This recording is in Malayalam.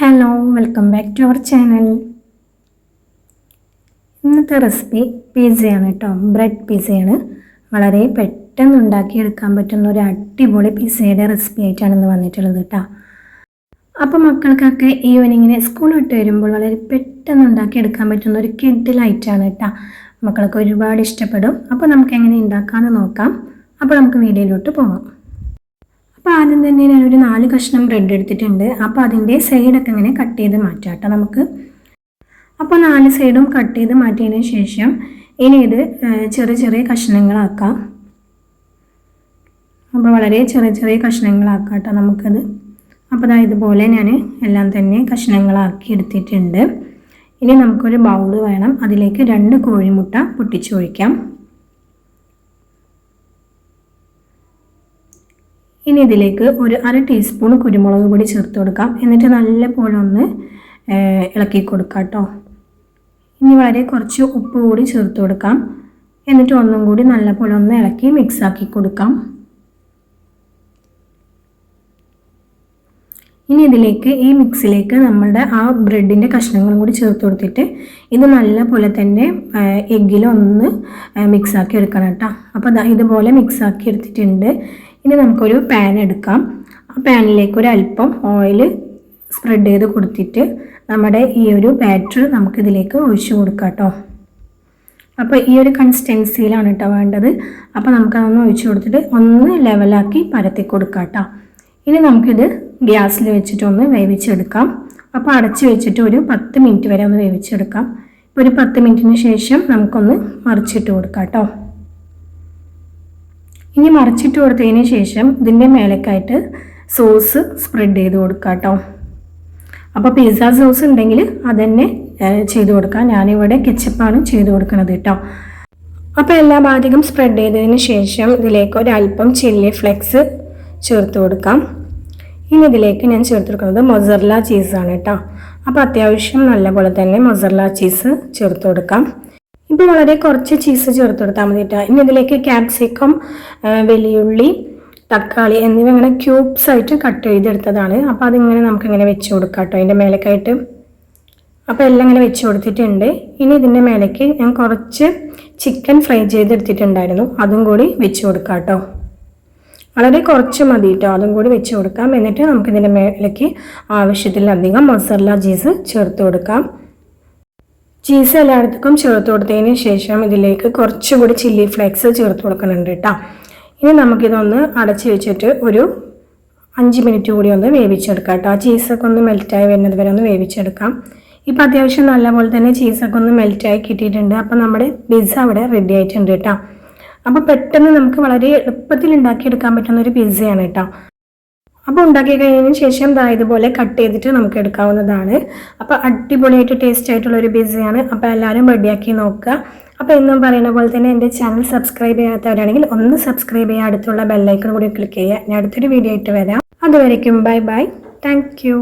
Hello welcome back to our channel. ഇന്നത്തെ റെസിപ്പി പിസ്സയാണ് കേട്ടോ. ബ്രെഡ് പിസ്സയാണ്. വളരെ പെട്ടെന്ന് ഉണ്ടാക്കിയെടുക്കാൻ പറ്റുന്ന ഒരു അടിപൊളി പിസ്സയുടെ റെസിപ്പി ആയിട്ടാണ് ഇന്ന് വന്നിട്ടുള്ളത് കേട്ടോ. അപ്പോൾ മക്കൾക്കൊക്കെ ഈവനിങ്ങിന് സ്കൂൾ വിട്ട് വരുമ്പോൾ വളരെ പെട്ടെന്ന് ഉണ്ടാക്കിയെടുക്കാൻ പറ്റുന്ന ഒരു കിഡിലായിട്ടാണ് കേട്ടോ. മക്കൾക്ക് ഒരുപാട് ഇഷ്ടപ്പെടും. അപ്പോൾ നമുക്ക് എങ്ങനെ ഉണ്ടാക്കാമെന്ന് നോക്കാം. അപ്പോൾ നമുക്ക് വീഡിയോയിലോട്ട് പോകാം. അപ്പോൾ ആദ്യം തന്നെ ഞാനൊരു 4 കഷ്ണം ബ്രെഡ് എടുത്തിട്ടുണ്ട്. അപ്പോൾ അതിൻ്റെ സൈഡൊക്കെ ഇങ്ങനെ കട്ട് ചെയ്ത് മാറ്റാം കേട്ടോ നമുക്ക്. അപ്പോൾ 4 സൈഡും കട്ട് ചെയ്ത് മാറ്റിയതിന് ശേഷം ഇനി ഇത് ചെറിയ ചെറിയ കഷ്ണങ്ങളാക്കാം. അപ്പോൾ വളരെ ചെറിയ ചെറിയ കഷ്ണങ്ങളാക്കാം കേട്ടോ നമുക്കത്. അപ്പോൾ ഇതുപോലെ ഞാൻ എല്ലാം തന്നെ കഷ്ണങ്ങളാക്കി എടുത്തിട്ടുണ്ട്. ഇനി നമുക്കൊരു ബൗൾ വേണം. അതിലേക്ക് 2 കോഴിമുട്ട പൊട്ടിച്ചൊഴിക്കാം. ഇനി ഇതിലേക്ക് ഒരു 1/2 ടീസ്പൂൺ കുരുമുളക് പൊടി ചേർത്ത് കൊടുക്കാം. എന്നിട്ട് നല്ലപോലെ ഒന്ന് ഇളക്കി കൊടുക്കാം കേട്ടോ. ഇനി വളരെ കുറച്ച് ഉപ്പ് കൂടി ചേർത്ത് കൊടുക്കാം. എന്നിട്ട് ഒന്നും കൂടി നല്ലപോലെ ഒന്ന് ഇളക്കി മിക്സാക്കി കൊടുക്കാം. ഇനി ഇതിലേക്ക് ഈ മിക്സിലേക്ക് നമ്മളുടെ ആ ബ്രെഡിൻ്റെ കഷ്ണങ്ങളും കൂടി ചേർത്ത് കൊടുത്തിട്ട് ഇത് നല്ലപോലെ തന്നെ എഗ്ഗിലൊന്ന് മിക്സാക്കി എടുക്കണം കേട്ടോ. അപ്പോൾ ഇതുപോലെ മിക്സാക്കി എടുത്തിട്ടുണ്ട്. ഇനി നമുക്കൊരു പാൻ എടുക്കാം. ആ പാനിലേക്ക് ഒരു അല്പം ഓയിൽ സ്പ്രെഡ് ചെയ്ത് കൊടുത്തിട്ട് നമ്മുടെ ഈ ഒരു ബാറ്റർ നമുക്കിതിലേക്ക് ഒഴിച്ചു കൊടുക്കാം കേട്ടോ. അപ്പോൾ ഈ ഒരു കൺസിസ്റ്റൻസിയിലാണ് കേട്ടോ വേണ്ടത്. അപ്പോൾ നമുക്കതൊന്ന് ഒഴിച്ചു കൊടുത്തിട്ട് ഒന്ന് ലെവലാക്കി പരത്തി കൊടുക്കാം കേട്ടോ. ഇനി നമുക്കിത് ഗ്യാസിൽ വെച്ചിട്ടൊന്ന് വേവിച്ചെടുക്കാം. അപ്പോൾ അടച്ച് വെച്ചിട്ട് ഒരു 10 മിനിറ്റ് വരെ ഒന്ന് വേവിച്ചെടുക്കാം. ഇപ്പോൾ ഒരു 10 മിനിറ്റിന് ശേഷം നമുക്കൊന്ന് മറിച്ചിട്ട് കൊടുക്കാം കേട്ടോ. ഇനി മറിച്ചിട്ട് കൊടുത്തതിന് ശേഷം ഇതിൻ്റെ മേലേക്കായിട്ട് സോസ് സ്പ്രെഡ് ചെയ്ത് കൊടുക്കാം കേട്ടോ. അപ്പോൾ പിസ്സ സോസ് ഉണ്ടെങ്കിൽ അതുതന്നെ ചെയ്ത് കൊടുക്കാം. ഞാനിവിടെ കെച്ചപ്പാണ് ചെയ്ത് കൊടുക്കുന്നത് കേട്ടോ. അപ്പോൾ എല്ലാ ഭാഗത്തും സ്പ്രെഡ് ചെയ്തതിന് ശേഷം ഇതിലേക്ക് ഒരല്പം ചില്ലി ഫ്ലെക്സ് ചേർത്ത് കൊടുക്കാം. ഇനി ഇതിലേക്ക് ഞാൻ ചേർത്ത് കൊടുക്കുന്നത് മൊസറല്ല ചീസാണ് കേട്ടോ. അപ്പോൾ അത്യാവശ്യം നല്ലപോലെ തന്നെ മൊസറല്ല ചീസ് ചേർത്ത് കൊടുക്കാം. ഇപ്പോൾ വളരെ കുറച്ച് ചീസ് ചേർത്ത് കൊടുത്താൽ മതി കേട്ടോ. ഇനി ഇതിലേക്ക് ക്യാപ്സിക്കം, വലിയുള്ളി, തക്കാളി എന്നിവ ഇങ്ങനെ ക്യൂബ്സ് ആയിട്ട് കട്ട് ചെയ്തെടുത്തതാണ്. അപ്പോൾ അതിങ്ങനെ നമുക്കിങ്ങനെ വെച്ച് കൊടുക്കാം കേട്ടോ അതിൻ്റെ മേലേക്കായിട്ട്. അപ്പോൾ എല്ലാം ഇങ്ങനെ വെച്ച് കൊടുത്തിട്ടുണ്ട്. ഇനി ഇതിൻ്റെ മേലേക്ക് ഞാൻ കുറച്ച് ചിക്കൻ ഫ്രൈ ചെയ്തെടുത്തിട്ടുണ്ടായിരുന്നു. അതും കൂടി വെച്ച് കൊടുക്കാം കേട്ടോ. വളരെ കുറച്ച് മതി കേട്ടോ. അതും കൂടി വെച്ച് കൊടുക്കാം. എന്നിട്ട് നമുക്കിതിൻ്റെ മേലേക്ക് ആവശ്യത്തിലധികം മൊസറല്ല ചീസ് ചേർത്ത് കൊടുക്കാം. ചീസ് എല്ലായിടത്തേക്കും ചേർത്ത് കൊടുത്തതിന് ശേഷം ഇതിലേക്ക് കുറച്ചുകൂടി ചില്ലി ഫ്ലേക്സ് ചേർത്ത് കൊടുക്കുന്നുണ്ട് കേട്ടോ. ഇനി നമുക്കിതൊന്ന് അടച്ച് വെച്ചിട്ട് ഒരു 5 മിനിറ്റ് കൂടി ഒന്ന് വേവിച്ചെടുക്കാം കേട്ടോ. ആ ചീസൊക്കെ ഒന്ന് മെൽറ്റായി വരുന്നത് വരെ ഒന്ന് വേവിച്ചെടുക്കാം. ഇപ്പോൾ അത്യാവശ്യം നല്ലപോലെ തന്നെ ചീസൊക്കെ ഒന്ന് മെൽറ്റായി കിട്ടിയിട്ടുണ്ട്. അപ്പോൾ നമ്മുടെ പിസ്സ അവിടെ റെഡി ആയിട്ടുണ്ട് കേട്ടോ. അപ്പോൾ പെട്ടെന്ന് നമുക്ക് വളരെ എളുപ്പത്തിൽ ഉണ്ടാക്കിയെടുക്കാൻ പറ്റുന്ന ഒരു പിസ്സയാണ് കേട്ടോ. അപ്പോൾ ഉണ്ടാക്കി കഴിഞ്ഞതിന് ശേഷം ഇതുപോലെ കട്ട് ചെയ്തിട്ട് നമുക്ക് എടുക്കാവുന്നതാണ്. അപ്പോൾ അടിപൊളിയായിട്ട് ടേസ്റ്റ് ആയിട്ടുള്ളൊരു പിസ്സയാണ്. അപ്പോൾ എല്ലാവരും റെഡിയാക്കി നോക്കുക. അപ്പോൾ എന്നും പറയുന്ന പോലെ തന്നെ എൻ്റെ ചാനൽ സബ്സ്ക്രൈബ് ചെയ്യാത്തവരാണെങ്കിൽ ഒന്ന് സബ്സ്ക്രൈബ് ചെയ്യുക. അടുത്തുള്ള ബെല്ലൈക്കൺ കൂടി ക്ലിക്ക് ചെയ്യുക. ഞാൻ അടുത്തൊരു വീഡിയോ ആയിട്ട് വരാം. അതുവരയ്ക്കും ബൈ ബൈ. Thank you.